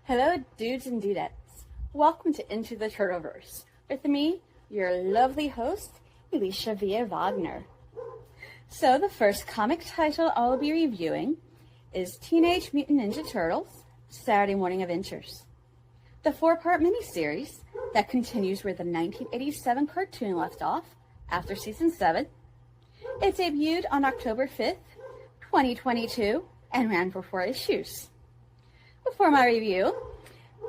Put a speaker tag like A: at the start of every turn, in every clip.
A: Hello, dudes and dudettes. Welcome to Into the Turtleverse. With me, your lovely host, Alicia Villa Wagner. So, the first comic title I'll be reviewing is Teenage Mutant Ninja Turtles, Saturday Morning Adventures. The 4-part miniseries that continues where the 1987 cartoon left off after Season 7. It debuted on October 5th, 2022, and ran for 4 issues. Before my review,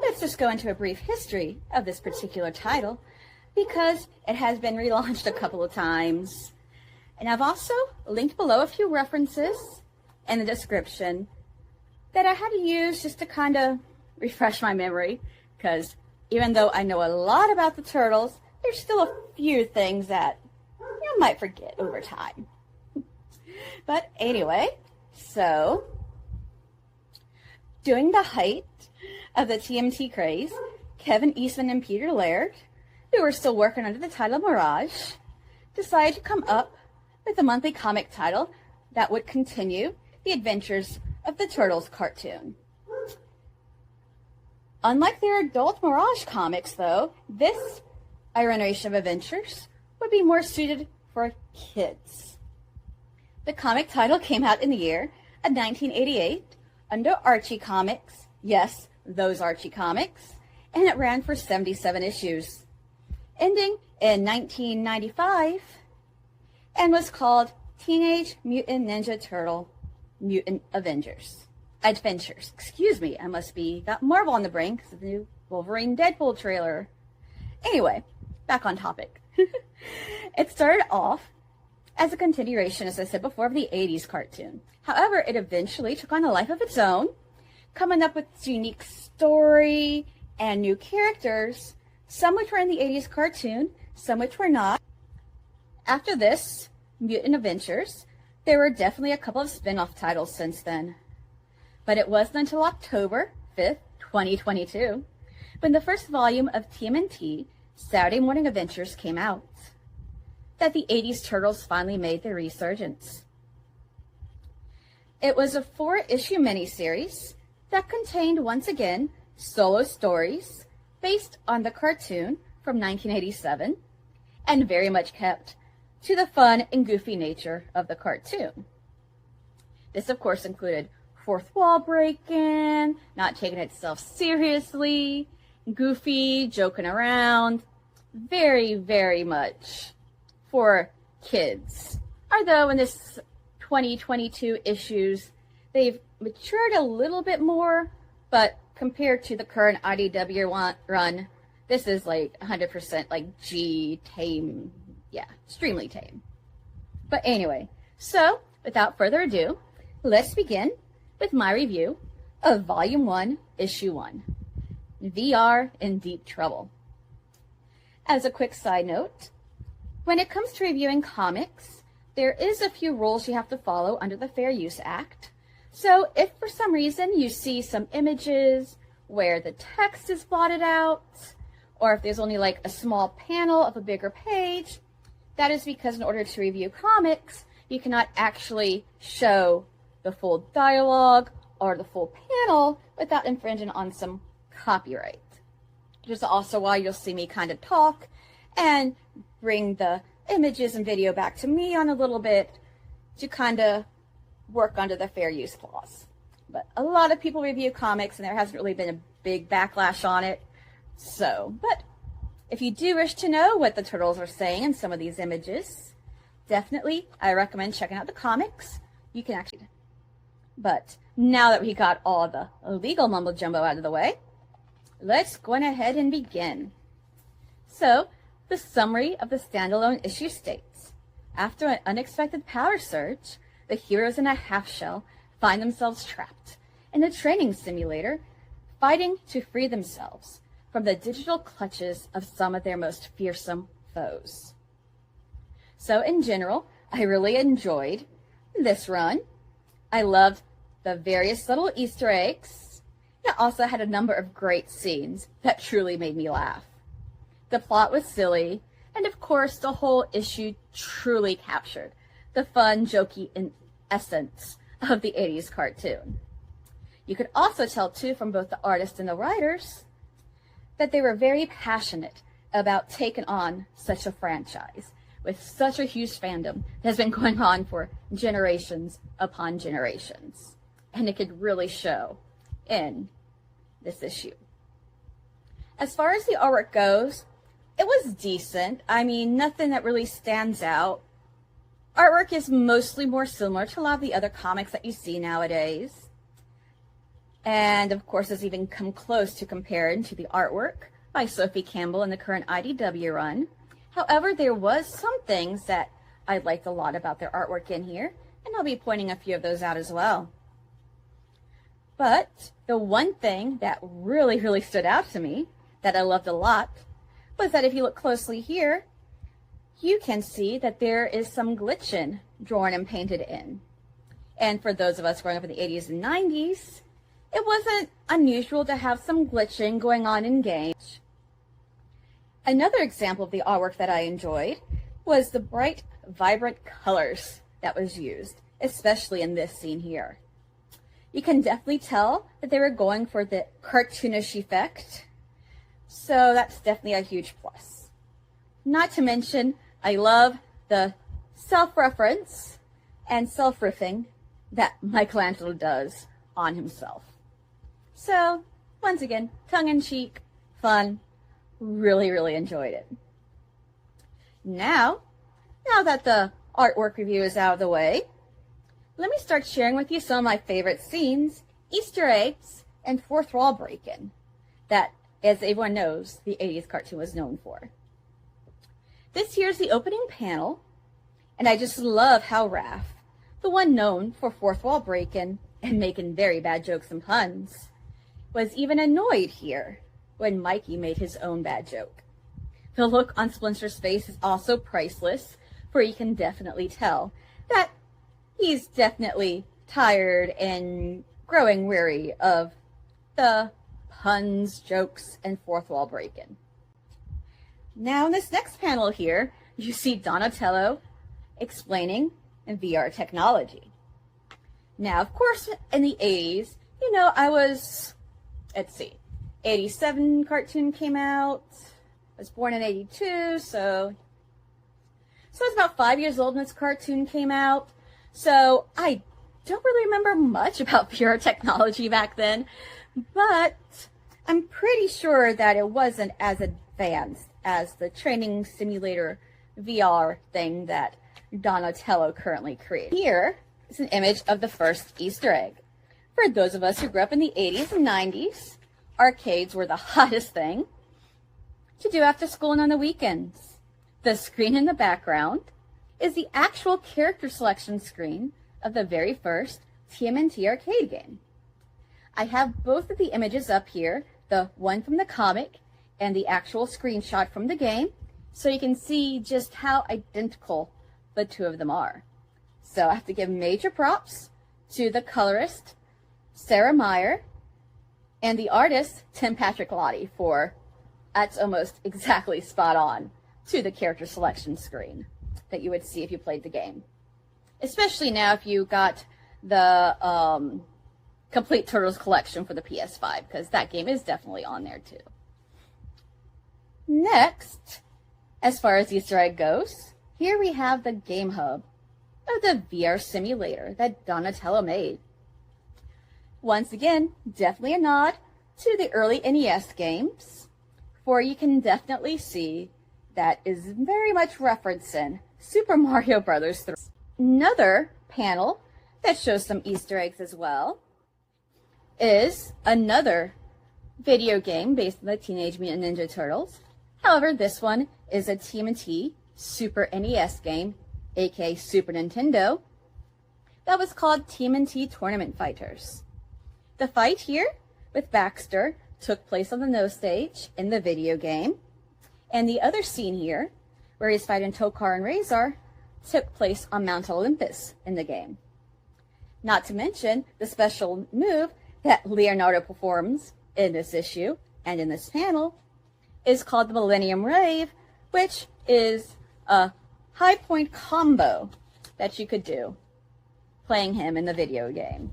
A: let's just go into a brief history of this particular title because it has been relaunched a couple of times. And I've also linked below a few references in the description that I had to use just to kind of refresh my memory, because even though I know a lot about the Turtles, there's still a few things that you might forget over time. But anyway, so during the height of the TMNT craze, Kevin Eastman and Peter Laird, who were still working under the title Mirage, decided to come up with a monthly comic title that would continue the adventures of the Turtles cartoon. Unlike their adult Mirage comics, though, this iteration of adventures would be more suited for kids. The comic title came out in the year of 1988 under Archie Comics, yes, those Archie Comics, and it ran for 77 issues, ending in 1995, and was called Teenage Mutant Ninja Turtle Mutant Adventures. Excuse me, I must be got Marvel on the brain because of the new Wolverine Deadpool trailer. Anyway, back on topic. It started off as a continuation, as I said before, of the 80s cartoon. However, it eventually took on a life of its own, coming up with its unique story and new characters, some which were in the 80s cartoon, some which were not. After this, Mutant Adventures, there were definitely a couple of spin-off titles since then. But it wasn't until October 5th, 2022, when the first volume of TMNT, Saturday Morning Adventures, came out, that the 80s Turtles finally made their resurgence. It was a 4-issue miniseries that contained, once again, solo stories based on the cartoon from 1987 and very much kept to the fun and goofy nature of the cartoon. This, of course, included fourth wall breaking, not taking itself seriously, goofy, joking around, very, very much for kids. Although in this 2022 issues, they've matured a little bit more, but compared to the current IDW run, this is like 100% like G tame. Yeah, extremely tame. But anyway, so without further ado, let's begin with my review of Volume 1, Issue 1, VR in Deep Trouble. As a quick side note, when it comes to reviewing comics, there is a few rules you have to follow under the Fair Use Act. So if for some reason you see some images where the text is blotted out, or if there's only like a small panel of a bigger page, that is because in order to review comics, you cannot actually show the full dialogue or the full panel without infringing on some copyright. Which is also why you'll see me kind of talk and bring the images and video back to me on a little bit to kind of work under the fair use clause. But a lot of people review comics and there hasn't really been a big backlash on it. So, but if you do wish to know what the Turtles are saying in some of these images, definitely I recommend checking out the comics. You can actually. But now that we got all the legal mumbo jumbo out of the way, let's go ahead and begin. So, the summary of the standalone issue states, after an unexpected power surge, the heroes in a half-shell find themselves trapped in a training simulator, fighting to free themselves from the digital clutches of some of their most fearsome foes. So in general, I really enjoyed this run. I loved the various little Easter eggs. It also had a number of great scenes that truly made me laugh. The plot was silly, and of course the whole issue truly captured the fun, jokey essence of the 80s cartoon. You could also tell too from both the artists and the writers that they were very passionate about taking on such a franchise with such a huge fandom that has been going on for generations upon generations. And it could really show in this issue. As far as the artwork goes, it was decent. I mean, nothing that really stands out. Artwork is mostly more similar to a lot of the other comics that you see nowadays. And of course, doesn't even come close to comparing to the artwork by Sophie Campbell in the current IDW run. However, there was some things that I liked a lot about their artwork in here, and I'll be pointing a few of those out as well. But the one thing that really stood out to me, that I loved a lot, was that if you look closely here, you can see that there is some glitching drawn and painted in. And for those of us growing up in the 80s and 90s, it wasn't unusual to have some glitching going on in games. Another example of the artwork that I enjoyed was the bright, vibrant colors that was used, especially in this scene here. You can definitely tell that they were going for the cartoonish effect, so that's definitely a huge plus. Not to mention, I love the self-reference and self-riffing that Michelangelo does on himself. So, once again, tongue-in-cheek, fun, really enjoyed it. Now that the artwork review is out of the way, let me start sharing with you some of my favorite scenes, Easter eggs, and fourth wall break-in that, as everyone knows, the 80s cartoon was known for. This here's the opening panel, and I just love how Raph, the one known for fourth wall break-in and making very bad jokes and puns, was even annoyed here when Mikey made his own bad joke. The look on Splinter's face is also priceless, for you can definitely tell that he's definitely tired and growing weary of the puns, jokes, and fourth wall break-in. Now in this next panel here, you see Donatello explaining VR technology. Now, of course, in the 80s, I was, 87 cartoon came out. I was born in 82, so I was about 5 years old when this cartoon came out. So I don't really remember much about VR technology back then, but I'm pretty sure that it wasn't as advanced as the training simulator VR thing that Donatello currently created. Here is an image of the first Easter egg. For those of us who grew up in the 80s and 90s, arcades were the hottest thing to do after school and on the weekends. The screen in the background is the actual character selection screen of the very first TMNT arcade game. I have both of the images up here, the one from the comic and the actual screenshot from the game, so you can see just how identical the two of them are. So I have to give major props to the colorist, Sarah Meyer, and the artist, Tim Patrick Lottie, for that's almost exactly spot on to the character selection screen that you would see if you played the game. Especially now if you got the Complete Turtles collection for the PS5, because that game is definitely on there too. Next, as far as Easter egg goes, here we have the game hub of the VR simulator that Donatello made. Once again, definitely a nod to the early NES games, for you can definitely see that is very much referencing Super Mario Bros. 3. Another panel that shows some Easter eggs as well is another video game based on the Teenage Mutant Ninja Turtles. However, this one is a TMNT Super NES game, aka Super Nintendo, that was called TMNT Tournament Fighters. The fight here with Baxter took place on the No stage in the video game, and the other scene here, where he's fighting Tokar and Razor, took place on Mount Olympus in the game. Not to mention the special move that Leonardo performs in this issue and in this panel is called the Millennium Rave, which is a high point combo that you could do playing him in the video game.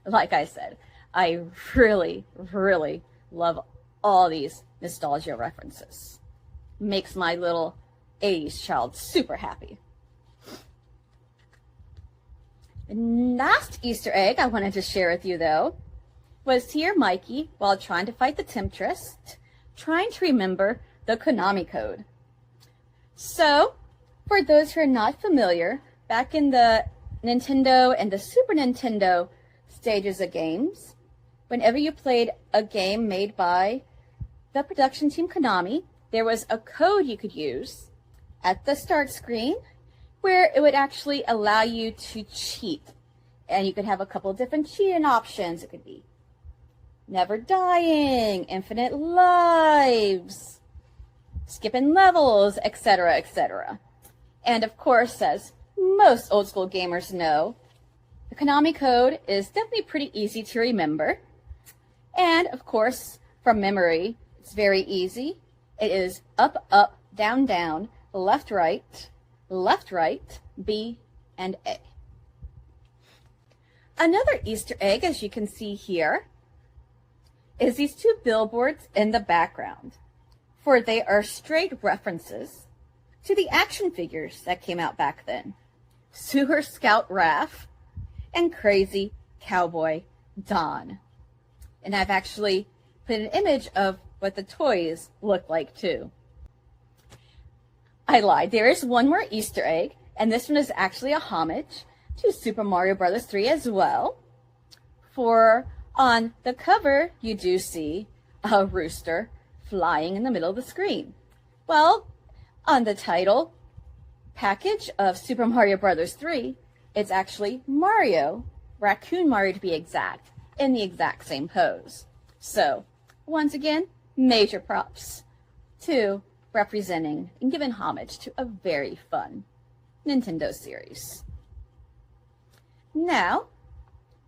A: Like I said, I really, really love all these nostalgia references. Makes my little 80s child super happy. The last Easter egg I wanted to share with you, though, was here Mikey, while trying to fight the Temptress, trying to remember the Konami code. So, for those who are not familiar, back in the Nintendo and the Super Nintendo stages of games, whenever you played a game made by the production team Konami, there was a code you could use at the start screen where it would actually allow you to cheat. And you could have a couple of different cheating options. It could be never dying, infinite lives, skipping levels, etc., etc. And of course, as most old school gamers know, the Konami code is definitely pretty easy to remember. And of course, from memory, it's very easy. It is up, up, down, down, left, right, B, and A. Another Easter egg, as you can see here, is these two billboards in the background, for they are straight references to the action figures that came out back then. Sewer Scout Raph and Crazy Cowboy Don. And I've actually put an image of what the toys look like too. I lied. There is one more Easter egg, and this one is actually a homage to Super Mario Bros. 3 as well. For on the cover, you do see a rooster flying in the middle of the screen. Well, on the title package of Super Mario Bros. 3, it's actually Mario, Raccoon Mario to be exact, in the exact same pose. So, once again, major props to representing and giving homage to a very fun Nintendo series. Now,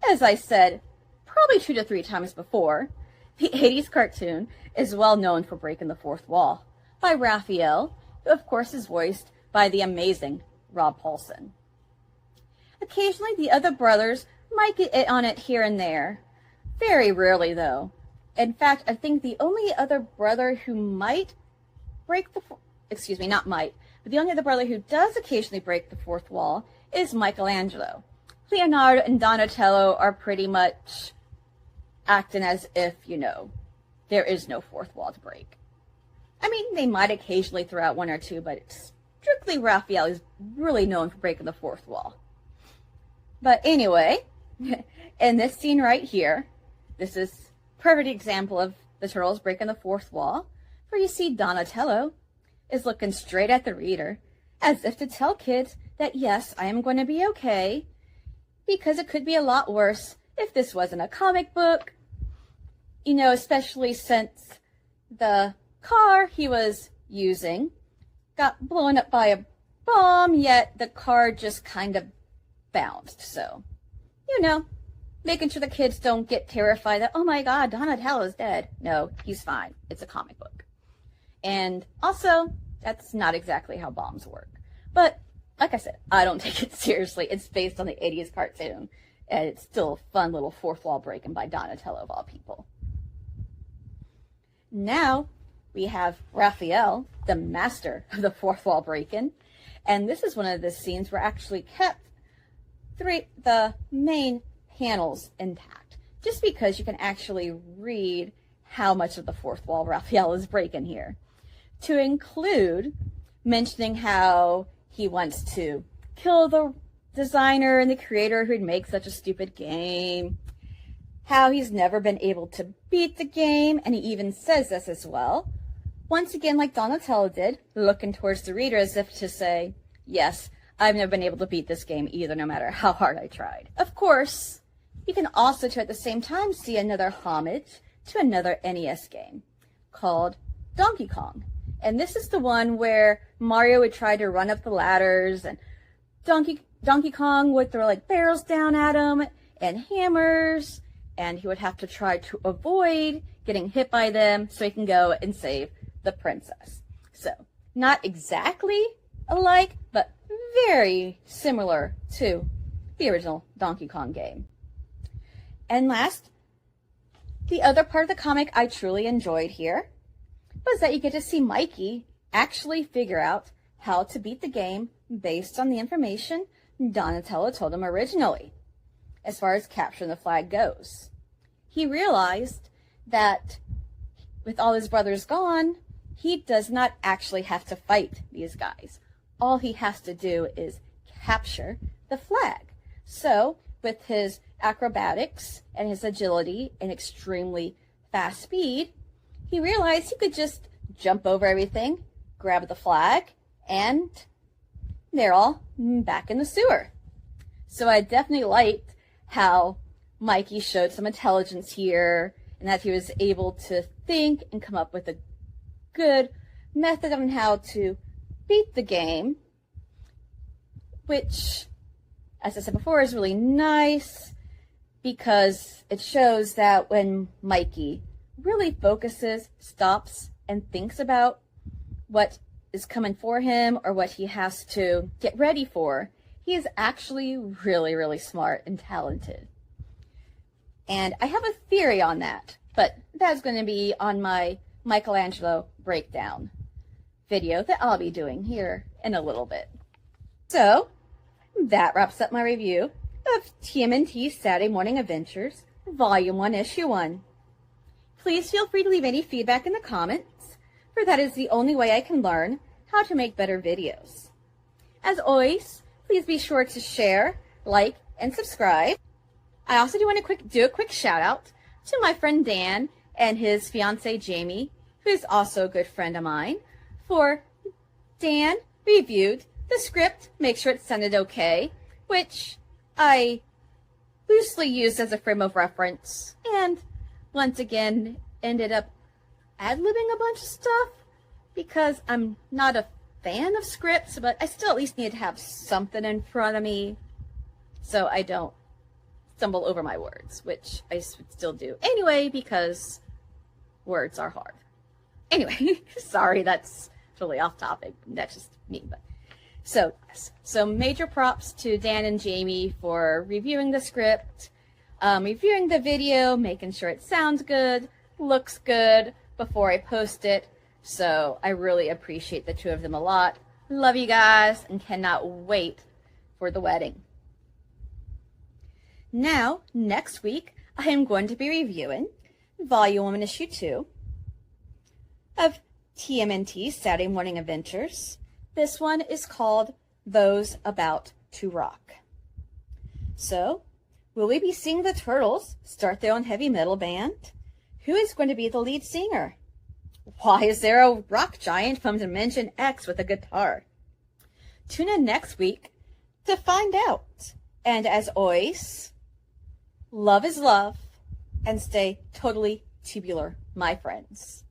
A: as I said probably 2 to 3 times before, the 80s cartoon is well known for breaking the fourth wall by Raphael, who of course is voiced by the amazing Rob Paulsen. Occasionally the other brothers might get it on it here and there. Very rarely though. In fact, I think the only other brother who might break the, not might, but the only other brother who does occasionally break the fourth wall is Michelangelo. Leonardo and Donatello are pretty much acting as if, there is no fourth wall to break. I mean, they might occasionally throw out one or two, but it's strictly Raphael is really known for breaking the fourth wall. But anyway, in this scene right here, this is a perfect example of the turtles breaking the fourth wall, where you see Donatello is looking straight at the reader, as if to tell kids that yes, I am going to be okay, because it could be a lot worse if this wasn't a comic book, especially since the car he was using got blown up by a bomb, yet the car just kind of bounced. So, making sure the kids don't get terrified that, oh my God, Donatello's dead. No, he's fine. It's a comic book. And also, that's not exactly how bombs work. But like I said, I don't take it seriously. It's based on the 80s cartoon, and it's still a fun little fourth wall breaking by Donatello of all people. Now, we have Raphael, the master of the fourth wall breaking, and this is one of the scenes where I actually kept the main panels intact, just because you can actually read how much of the fourth wall Raphael is breaking here. To include mentioning how he wants to kill the designer and the creator who'd make such a stupid game, how he's never been able to beat the game, and he even says this as well. Once again, like Donatello did, looking towards the reader as if to say, yes, I've never been able to beat this game either, no matter how hard I tried. Of course, you can also, at the same time, see another homage to another NES game called Donkey Kong. And this is the one where Mario would try to run up the ladders, and Donkey Kong would throw barrels down at him and hammers, and he would have to try to avoid getting hit by them so he can go and save the princess. So, not exactly alike, but very similar to the original Donkey Kong game. And last, The other part of the comic I truly enjoyed here was that you get to see Mikey actually figure out how to beat the game based on the information Donatello told him originally, as far as capturing the flag goes. He realized that with all his brothers gone, he does not actually have to fight these guys. All he has to do is capture the flag. So, with his acrobatics and his agility and extremely fast speed, he realized he could just jump over everything, grab the flag, and they're all back in the sewer. So I definitely liked how Mikey showed some intelligence here, and that he was able to think and come up with a good method on how to beat the game, which, as I said before, is really nice because it shows that when Mikey really focuses, stops, and thinks about what is coming for him or what he has to get ready for, he is actually really, really smart and talented. And I have a theory on that, but that's going to be on my Michelangelo breakdown video that I'll be doing here in a little bit. So, that wraps up my review of TMNT Saturday Morning Adventures, Volume 1, Issue 1. Please feel free to leave any feedback in the comments, for that is the only way I can learn how to make better videos. As always, please be sure to share, like, and subscribe. I also do want to do a quick shout out to my friend Dan and his fiancee Jamie, who is also a good friend of mine, for Dan reviewed the script, make sure it sounded okay, which I loosely used as a frame of reference, and once again ended up ad-libbing a bunch of stuff because I'm not a fan of scripts, but I still at least need to have something in front of me so I don't stumble over my words, which I still do anyway because words are hard. Anyway, sorry, that's totally off topic. That's just me. But so major props to Dan and Jamie for reviewing the script, reviewing the video, making sure it sounds good, looks good before I post it. So I really appreciate the two of them a lot. Love you guys and cannot wait for the wedding. Now, next week, I am going to be reviewing Volume 1, Issue 2 of TMNT Saturday Morning Adventures. This one is called Those About to Rock. So, will we be seeing the Turtles start their own heavy metal band? Who is going to be the lead singer? Why is there a rock giant from Dimension X with a guitar? Tune in next week to find out. And as always, love is love, and stay totally tubular, my friends.